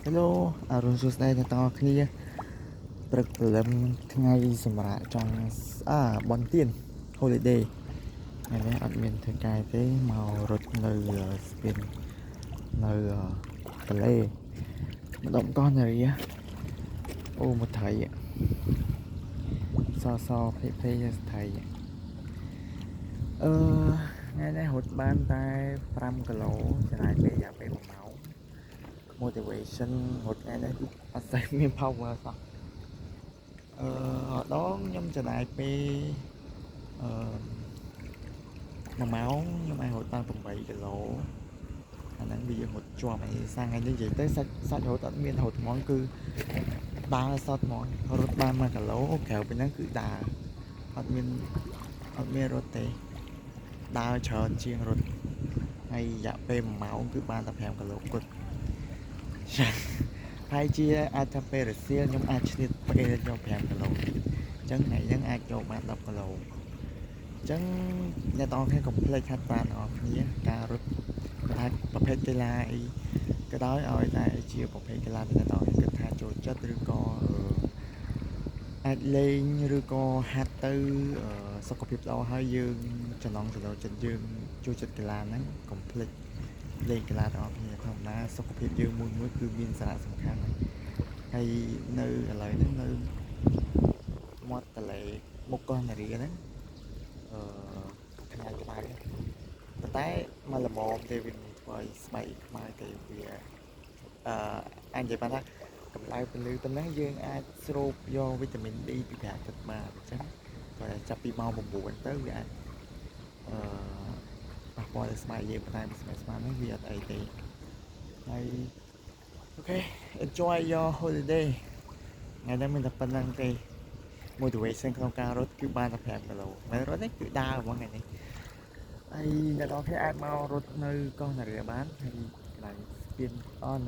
Hello អរុនសួស្តីអ្នកទាំងអស់គ្នាព្រឹកព្រលឹមថ្ងៃសម្រាប់ចុងបនទៀន holiday ថ្ងៃនេះអត់មានធ្វើការទេមករត់នៅស្ពាននៅទន្លេម្ដុំកោះនារីអូមកថៃសភ័យស្ថៃថ្ងៃនេះរត់បានតែ5គីឡូឆ្ងាយពេលរយៈពេល1ម៉ោង motivation រត់ថ្ងៃនេះអត់សូវមាន power សោះដងខ្ញុំចំណាយពេល1ម៉ោងខ្ញុំអាចរត់បាន8គីឡូអាហ្នឹងវារត់ជាប់ឯងថ្ងៃនេះនិយាយទៅសាច់រត់អត់មានរត់ហ្មងគឺដើរសតហ្មងរត់បាន1គីឡូក្រៅពីហ្នឹងគឺដើរអត់មានរត់ទេដើរច្រើនជាងរត់ហើយរយៈពេល1ម៉ោងគឺបានតែ5គីឡូគត់ហើយជាអាចថាពេលរសៀលខ្ញុំអាចឆ្លៀតពេលយក5គីឡូទៀតអញ្ចឹងថ្ងៃហ្នឹងអាចយកបាន10គីឡូអញ្ចឹងអ្នកទាំងអស់គ្នាកុំភ្លេចហាត់ប្រាណទាំងអស់គ្នាការរត់ថាប្រភេទកីឡាអីក៏ដោយឲ្យតែជាប្រភេទកីឡាដែលអ្នកទាំងអស់គ្នាគិតថាចូលចិត្តឬក៏អាចលេងឬក៏ហាត់ទៅសុខភាពល្អហើយយើងចំណង់ចំណូលចិត្តយើងចូលចិត្តកីឡាហ្នឹងកុំភ្លេចលេងកីឡាទាំងអស់គ្នាធម្មតាសុខភាពយើងមួយគឺមានសារៈសំខាន់ហើយនៅឥឡូវហ្នឹងនៅមាត់ទន្លេមុខកោះនារីហ្នឹងថ្ងៃក្តៅប៉ុន្តែមកល្មមទេវាមិនធ្វើឲ្យស្បែកខ្មៅទេវាអាចនិយាយបានថាកម្ដៅពន្លឺប៉ុណ្ណឹងយើងអាចស្រូបយកវីតាមីន D ពីព្រះអាទិត្យបានអញ្ចឹងគាត់ចាប់ពីម៉ោង9ទៅវាអាចប៉ះពាល់ដល់ស្បែកយើងប៉ុន្តែស្បែកស្មានេះវាអត់អីទេហើយអូខេ enjoy your holiday ថ្ងៃនេះមានតែប៉ុណ្្នឹងទេ motivation ក្នុងការរត់គឺបានតែ5គីឡូហើយរត់នេះគឺដើរហ្មងថ្ងៃនេះហើយអ្នកនរគ្នាអាចមករត់នៅកោះនារីបានហើយកន្លែងស្ពាន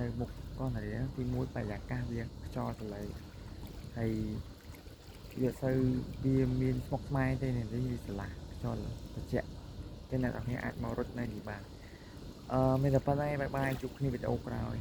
នៅមុខកោះនារីទី1បរិយាកាសវាខ្យល់ទន្លេហើយវាសូវវាមានស្មុគស្មាញទេនេះវាស្រឡះខ្យល់ត្រជាក់តែអ្នកនរគ្នាអាចមករត់នៅនេះបានមានតែប៉ុណ្្នឹងបាយបាយជួបគ្នាវីដេអូក្រោយ